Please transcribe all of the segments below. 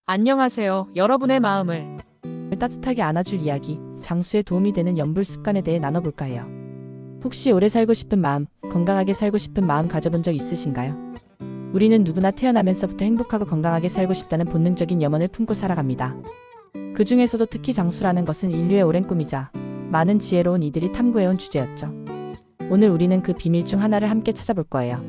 안녕하세요. 여러분의 마음을 따뜻하게 안아줄 이야기, 장수에 도움이 되는 연불 습관에 대해 나눠볼까 해요. 혹시 오래 살고 싶은 마음, 건강하게 살고 싶은 마음 가져본 적 있으신가요? 우리는 누구나 태어나면서부터 행복하고 건강하게 살고 싶다는 본능적인 염원을 품고 살아갑니다. 그 중에서도 특히 장수라는 것은 인류의 오랜 꿈이자 많은 지혜로운 이들이 탐구해온 주제였죠. 오늘 우리는 그 비밀 중 하나를 함께 찾아볼 거예요.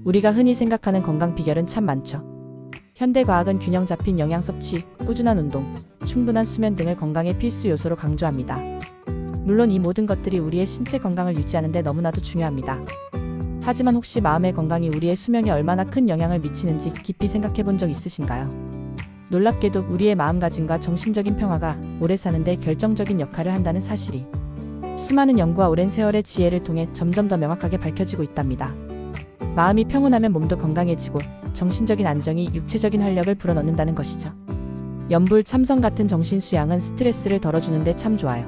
우리가 흔히 생각하는 건강 비결은 참 많죠. 현대과학은 균형 잡힌 영양 섭취, 꾸준한 운동, 충분한 수면 등을 건강의 필수 요소로 강조합니다. 물론 이 모든 것들이 우리의 신체 건강을 유지하는 데 너무나도 중요합니다. 하지만 혹시 마음의 건강이 우리의 수명에 얼마나 큰 영향을 미치는지 깊이 생각해 본 적 있으신가요? 놀랍게도 우리의 마음가짐과 정신적인 평화가 오래 사는데 결정적인 역할을 한다는 사실이 수많은 연구와 오랜 세월의 지혜를 통해 점점 더 명확하게 밝혀지고 있답니다. 마음이 평온하면 몸도 건강해지고 정신적인 안정이 육체적인 활력을 불어넣는다는 것이죠. 연불 참선 같은 정신 수양은 스트레스를 덜어주는데 참 좋아요.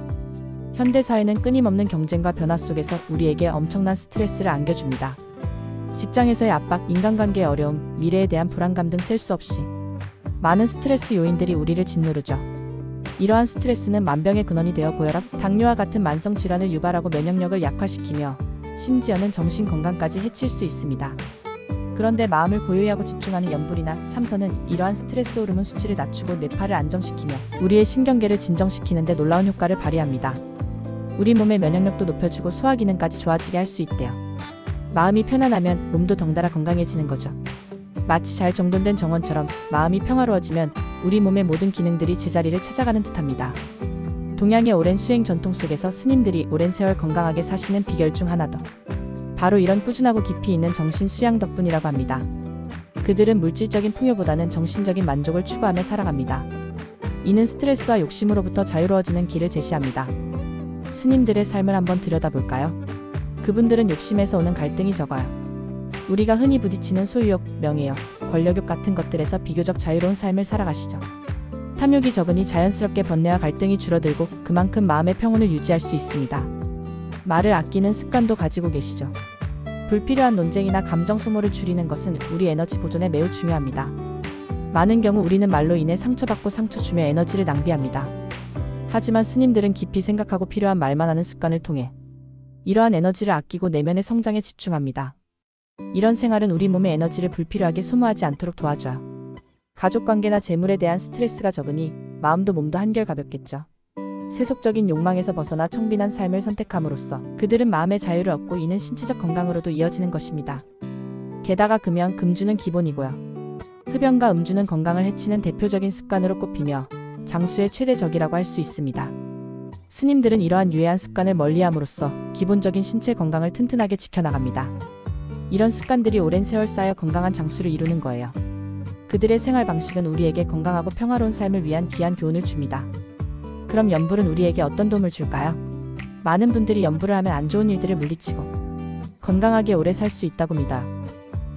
현대사회는 끊임없는 경쟁과 변화 속에서 우리에게 엄청난 스트레스를 안겨줍니다. 직장에서의 압박, 인간관계의 어려움, 미래에 대한 불안감 등 셀 수 없이 많은 스트레스 요인들이 우리를 짓누르죠. 이러한 스트레스는 만병의 근원이 되어 고혈압, 당뇨와 같은 만성 질환을 유발하고 면역력을 약화시키며 심지어는 정신 건강까지 해칠 수 있습니다. 그런데 마음을 고요히하고 집중하는 연불이나 참선은 이러한 스트레스 호르몬 수치를 낮추고 뇌파를 안정시키며 우리의 신경계를 진정시키는 데 놀라운 효과를 발휘합니다. 우리 몸의 면역력도 높여주고 소화 기능까지 좋아지게 할 수 있대요. 마음이 편안하면 몸도 덩달아 건강해지는 거죠. 마치 잘 정돈된 정원처럼 마음이 평화로워지면 우리 몸의 모든 기능들이 제자리를 찾아가는 듯합니다. 동양의 오랜 수행 전통 속에서 스님들이 오랜 세월 건강하게 사시는 비결 중 하나도 바로 이런 꾸준하고 깊이 있는 정신 수양 덕분이라고 합니다. 그들은 물질적인 풍요보다는 정신적인 만족을 추구하며 살아갑니다. 이는 스트레스와 욕심으로부터 자유로워지는 길을 제시합니다. 스님들의 삶을 한번 들여다볼까요? 그분들은 욕심에서 오는 갈등이 적어요. 우리가 흔히 부딪히는 소유욕, 명예욕, 권력욕 같은 것들에서 비교적 자유로운 삶을 살아가시죠. 탐욕이 적으니 자연스럽게 번뇌와 갈등이 줄어들고 그만큼 마음의 평온을 유지할 수 있습니다. 말을 아끼는 습관도 가지고 계시죠. 불필요한 논쟁이나 감정 소모를 줄이는 것은 우리 에너지 보존에 매우 중요합니다. 많은 경우 우리는 말로 인해 상처받고 상처 주며 에너지를 낭비합니다. 하지만 스님들은 깊이 생각하고 필요한 말만 하는 습관을 통해 이러한 에너지를 아끼고 내면의 성장에 집중합니다. 이런 생활은 우리 몸의 에너지를 불필요하게 소모하지 않도록 도와줘요. 가족관계나 재물에 대한 스트레스가 적으니 마음도 몸도 한결 가볍겠죠. 세속적인 욕망에서 벗어나 청빈한 삶을 선택함으로써 그들은 마음의 자유를 얻고 이는 신체적 건강으로도 이어지는 것입니다. 게다가 금연, 금주는 기본이고요. 흡연과 음주는 건강을 해치는 대표적인 습관으로 꼽히며 장수의 최대 적이라고 할 수 있습니다. 스님들은 이러한 유해한 습관을 멀리함으로써 기본적인 신체 건강을 튼튼하게 지켜나갑니다. 이런 습관들이 오랜 세월 쌓여 건강한 장수를 이루는 거예요. 그들의 생활 방식은 우리에게 건강하고 평화로운 삶을 위한 귀한 교훈을 줍니다. 그럼 연불은 우리에게 어떤 도움을 줄까요? 많은 분들이 연불을 하면 안 좋은 일들을 물리치고 건강하게 오래 살 수 있다고 믿어요.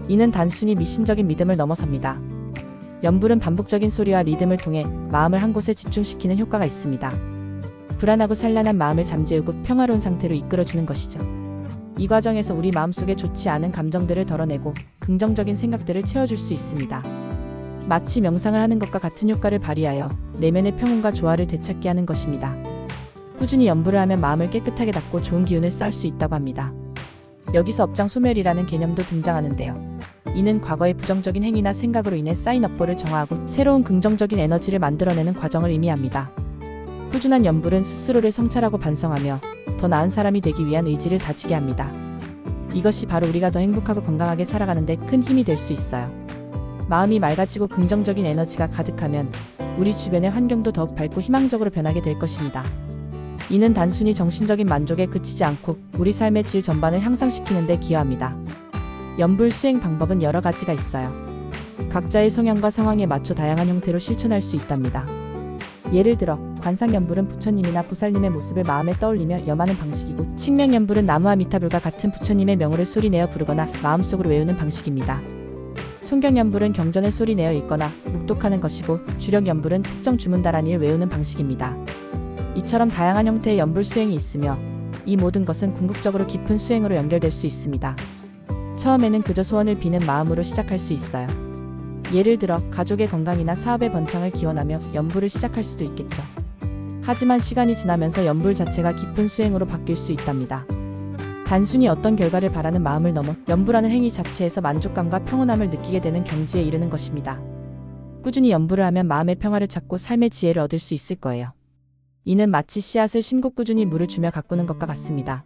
이는 단순히 미신적인 믿음을 넘어섭니다. 연불은 반복적인 소리와 리듬을 통해 마음을 한 곳에 집중시키는 효과가 있습니다. 불안하고 산란한 마음을 잠재우고 평화로운 상태로 이끌어주는 것이죠. 이 과정에서 우리 마음속에 좋지 않은 감정들을 덜어내고 긍정적인 생각들을 채워줄 수 있습니다. 마치 명상을 하는 것과 같은 효과를 발휘하여 내면의 평온과 조화를 되찾게 하는 것입니다. 꾸준히 연불을 하면 마음을 깨끗하게 닦고 좋은 기운을 쌓을 수 있다고 합니다. 여기서 업장소멸이라는 개념도 등장하는데요. 이는 과거의 부정적인 행위나 생각으로 인해 쌓인 업보를 정화하고 새로운 긍정적인 에너지를 만들어내는 과정을 의미합니다. 꾸준한 연불은 스스로를 성찰하고 반성하며 더 나은 사람이 되기 위한 의지를 다지게 합니다. 이것이 바로 우리가 더 행복하고 건강하게 살아가는 데 큰 힘이 될 수 있어요. 마음이 맑아지고 긍정적인 에너지가 가득하면 우리 주변의 환경도 더욱 밝고 희망적으로 변하게 될 것입니다. 이는 단순히 정신적인 만족에 그치지 않고 우리 삶의 질 전반을 향상시키는 데 기여합니다. 연불 수행 방법은 여러 가지가 있어요. 각자의 성향과 상황에 맞춰 다양한 형태로 실천할 수 있답니다. 예를 들어 관상연불은 부처님이나 보살님의 모습을 마음에 떠올리며 염하는 방식이고, 칙명연불은 나무와 미타불과 같은 부처님의 명호를 소리내어 부르거나 마음속으로 외우는 방식입니다. 송경연불은 경전을 소리내어 읽거나 묵독하는 것이고, 주력연불은 특정 주문다란이를 외우는 방식입니다. 이처럼 다양한 형태의 연불 수행이 있으며 이 모든 것은 궁극적으로 깊은 수행으로 연결될 수 있습니다. 처음에는 그저 소원을 비는 마음으로 시작할 수 있어요. 예를 들어 가족의 건강이나 사업의 번창을 기원하며 연불을 시작할 수도 있겠죠. 하지만 시간이 지나면서 연불 자체가 깊은 수행으로 바뀔 수 있답니다. 단순히 어떤 결과를 바라는 마음을 넘어 연불하는 행위 자체에서 만족감과 평온함을 느끼게 되는 경지에 이르는 것입니다. 꾸준히 연불을 하면 마음의 평화를 찾고 삶의 지혜를 얻을 수 있을 거예요. 이는 마치 씨앗을 심고 꾸준히 물을 주며 가꾸는 것과 같습니다.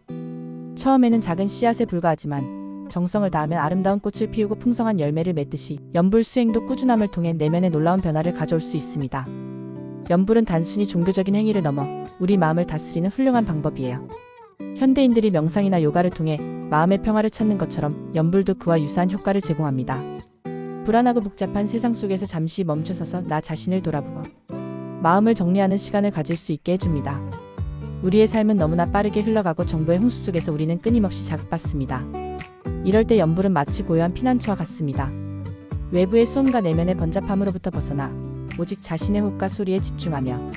처음에는 작은 씨앗에 불과하지만 정성을 다하면 아름다운 꽃을 피우고 풍성한 열매를 맺듯이 연불 수행도 꾸준함을 통해 내면에 놀라운 변화를 가져올 수 있습니다. 연불은 단순히 종교적인 행위를 넘어 우리 마음을 다스리는 훌륭한 방법이에요. 현대인들이 명상이나 요가를 통해 마음의 평화를 찾는 것처럼 연불도 그와 유사한 효과를 제공합니다. 불안하고 복잡한 세상 속에서 잠시 멈춰서서 나 자신을 돌아보고 마음을 정리하는 시간을 가질 수 있게 해줍니다. 우리의 삶은 너무나 빠르게 흘러가고 정보의 홍수 속에서 우리는 끊임없이 자극받습니다. 이럴 때 연불은 마치 고요한 피난처와 같습니다. 외부의 소음과 내면의 번잡함으로부터 벗어나 오직 자신의 호흡과 소리에 집중하며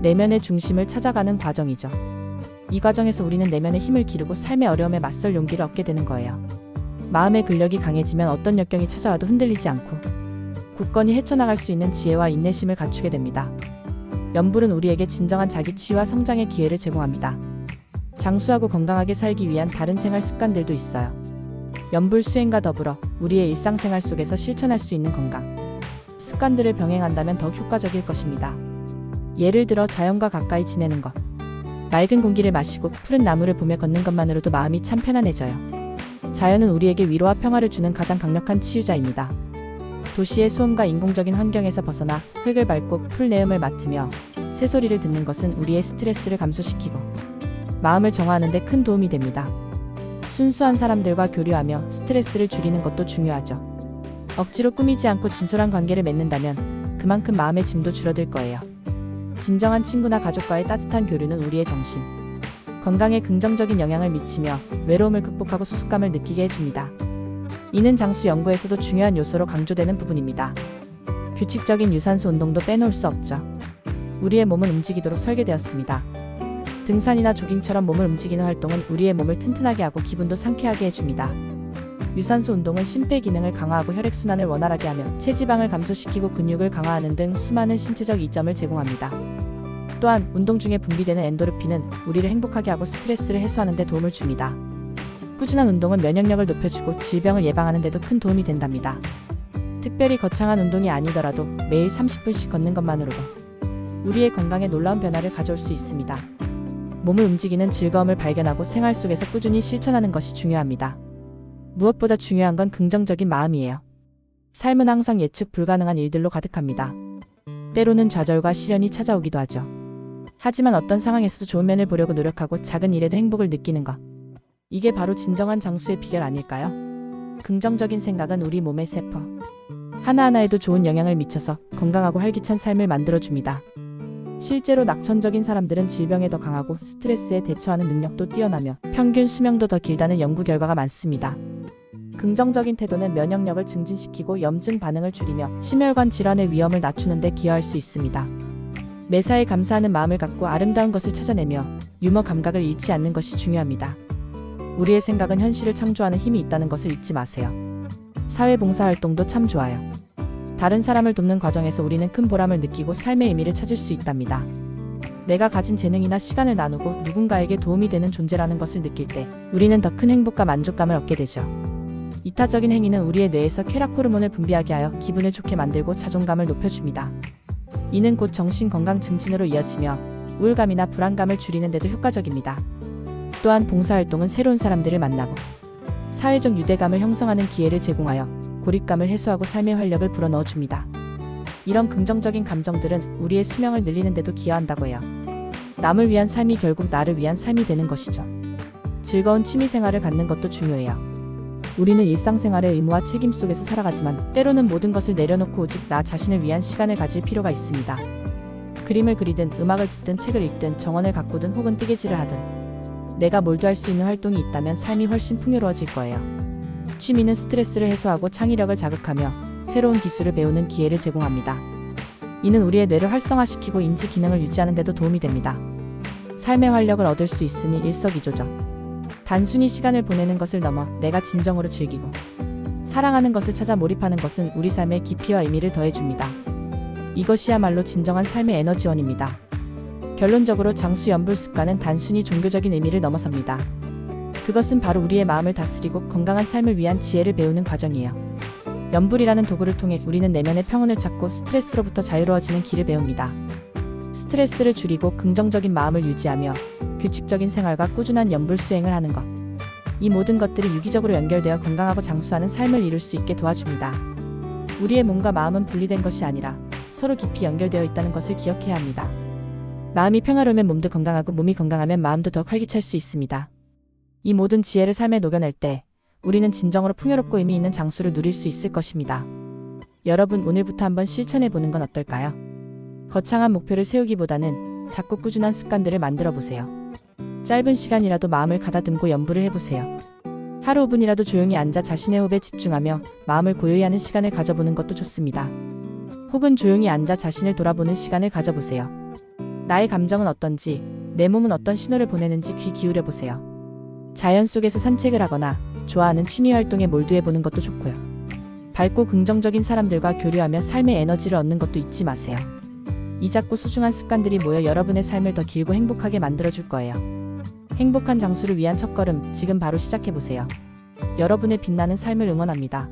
내면의 중심을 찾아가는 과정이죠. 이 과정에서 우리는 내면의 힘을 기르고 삶의 어려움에 맞설 용기를 얻게 되는 거예요. 마음의 근력이 강해지면 어떤 역경이 찾아와도 흔들리지 않고 굳건히 헤쳐나갈 수 있는 지혜와 인내심을 갖추게 됩니다. 연불은 우리에게 진정한 자기 치유와 성장의 기회를 제공합니다. 장수하고 건강하게 살기 위한 다른 생활 습관들도 있어요. 연불 수행과 더불어 우리의 일상생활 속에서 실천할 수 있는 건강 습관들을 병행한다면 더욱 효과적일 것입니다. 예를 들어 자연과 가까이 지내는 것, 맑은 공기를 마시고 푸른 나무를 보며 걷는 것만으로도 마음이 참 편안해져요. 자연은 우리에게 위로와 평화를 주는 가장 강력한 치유자입니다. 도시의 소음과 인공적인 환경에서 벗어나 흙을 밟고 풀 내음을 맡으며 새소리를 듣는 것은 우리의 스트레스를 감소시키고 마음을 정화하는 데 큰 도움이 됩니다. 순수한 사람들과 교류하며 스트레스를 줄이는 것도 중요하죠. 억지로 꾸미지 않고 진솔한 관계를 맺는다면 그만큼 마음의 짐도 줄어들 거예요. 진정한 친구나 가족과의 따뜻한 교류는 우리의 정신, 건강에 긍정적인 영향을 미치며 외로움을 극복하고 소속감을 느끼게 해줍니다. 이는 장수 연구에서도 중요한 요소로 강조되는 부분입니다. 규칙적인 유산소 운동도 빼놓을 수 없죠. 우리의 몸은 움직이도록 설계되었습니다. 등산이나 조깅처럼 몸을 움직이는 활동은 우리의 몸을 튼튼하게 하고 기분도 상쾌하게 해줍니다. 유산소 운동은 심폐 기능을 강화하고 혈액순환을 원활하게 하며 체지방을 감소시키고 근육을 강화하는 등 수많은 신체적 이점을 제공합니다. 또한 운동 중에 분비되는 엔도르핀은 우리를 행복하게 하고 스트레스를 해소하는 데 도움을 줍니다. 꾸준한 운동은 면역력을 높여주고 질병을 예방하는 데도 큰 도움이 된답니다. 특별히 거창한 운동이 아니더라도 매일 30분씩 걷는 것만으로도 우리의 건강에 놀라운 변화를 가져올 수 있습니다. 몸을 움직이는 즐거움을 발견하고 생활 속에서 꾸준히 실천하는 것이 중요합니다. 무엇보다 중요한 건 긍정적인 마음이에요. 삶은 항상 예측 불가능한 일들로 가득합니다. 때로는 좌절과 시련이 찾아오기도 하죠. 하지만 어떤 상황에서도 좋은 면을 보려고 노력하고 작은 일에도 행복을 느끼는 것. 이게 바로 진정한 장수의 비결 아닐까요? 긍정적인 생각은 우리 몸의 세포 하나하나에도 좋은 영향을 미쳐서 건강하고 활기찬 삶을 만들어줍니다. 실제로 낙천적인 사람들은 질병에 더 강하고 스트레스에 대처하는 능력도 뛰어나며 평균 수명도 더 길다는 연구 결과가 많습니다. 긍정적인 태도는 면역력을 증진시키고 염증 반응을 줄이며 심혈관 질환의 위험을 낮추는 데 기여할 수 있습니다. 매사에 감사하는 마음을 갖고 아름다운 것을 찾아내며 유머 감각을 잃지 않는 것이 중요합니다. 우리의 생각은 현실을 창조하는 힘이 있다는 것을 잊지 마세요. 사회봉사활동도 참 좋아요. 다른 사람을 돕는 과정에서 우리는 큰 보람을 느끼고 삶의 의미를 찾을 수 있답니다. 내가 가진 재능이나 시간을 나누고 누군가에게 도움이 되는 존재라는 것을 느낄 때 우리는 더 큰 행복과 만족감을 얻게 되죠. 이타적인 행위는 우리의 뇌에서 쾌락 호르몬을 분비하게 하여 기분을 좋게 만들고 자존감을 높여줍니다. 이는 곧 정신건강 증진으로 이어지며 우울감이나 불안감을 줄이는 데도 효과적입니다. 또한 봉사활동은 새로운 사람들을 만나고 사회적 유대감을 형성하는 기회를 제공하여 고립감을 해소하고 삶의 활력을 불어넣어줍니다. 이런 긍정적인 감정들은 우리의 수명을 늘리는 데도 기여한다고 해요. 남을 위한 삶이 결국 나를 위한 삶이 되는 것이죠. 즐거운 취미생활을 갖는 것도 중요해요. 우리는 일상생활의 의무와 책임 속에서 살아가지만 때로는 모든 것을 내려놓고 오직 나 자신을 위한 시간을 가질 필요가 있습니다. 그림을 그리든 음악을 듣든 책을 읽든 정원을 가꾸든 혹은 뜨개질을 하든 내가 몰두할 수 있는 활동이 있다면 삶이 훨씬 풍요로워질 거예요. 취미는 스트레스를 해소하고 창의력을 자극하며 새로운 기술을 배우는 기회를 제공합니다. 이는 우리의 뇌를 활성화시키고 인지 기능을 유지하는 데도 도움이 됩니다. 삶의 활력을 얻을 수 있으니 일석이조죠. 단순히 시간을 보내는 것을 넘어 내가 진정으로 즐기고 사랑하는 것을 찾아 몰입하는 것은 우리 삶에 깊이와 의미를 더해줍니다. 이것이야말로 진정한 삶의 에너지원입니다. 결론적으로 장수 연불 습관은 단순히 종교적인 의미를 넘어섭니다. 그것은 바로 우리의 마음을 다스리고 건강한 삶을 위한 지혜를 배우는 과정이에요. 연불이라는 도구를 통해 우리는 내면의 평온을 찾고 스트레스로부터 자유로워지는 길을 배웁니다. 스트레스를 줄이고 긍정적인 마음을 유지하며 규칙적인 생활과 꾸준한 연불 수행을 하는 것. 이 모든 것들이 유기적으로 연결되어 건강하고 장수하는 삶을 이룰 수 있게 도와줍니다. 우리의 몸과 마음은 분리된 것이 아니라 서로 깊이 연결되어 있다는 것을 기억해야 합니다. 마음이 평화로우면 몸도 건강하고 몸이 건강하면 마음도 더 활기찰 수 있습니다. 이 모든 지혜를 삶에 녹여낼 때 우리는 진정으로 풍요롭고 의미 있는 장수를 누릴 수 있을 것입니다. 여러분, 오늘부터 한번 실천해 보는 건 어떨까요? 거창한 목표를 세우기보다는 작고 꾸준한 습관들을 만들어 보세요. 짧은 시간이라도 마음을 가다듬고 연불을 해보세요. 하루 5분이라도 조용히 앉아 자신의 호흡에 집중하며 마음을 고요히 하는 시간을 가져보는 것도 좋습니다. 혹은 조용히 앉아 자신을 돌아보는 시간을 가져보세요. 나의 감정은 어떤지, 내 몸은 어떤 신호를 보내는지 귀 기울여 보세요. 자연 속에서 산책을 하거나 좋아하는 취미 활동에 몰두해보는 것도 좋고요. 밝고 긍정적인 사람들과 교류하며 삶의 에너지를 얻는 것도 잊지 마세요. 이 작고 소중한 습관들이 모여 여러분의 삶을 더 길고 행복하게 만들어줄 거예요. 행복한 장수를 위한 첫걸음, 지금 바로 시작해보세요. 여러분의 빛나는 삶을 응원합니다.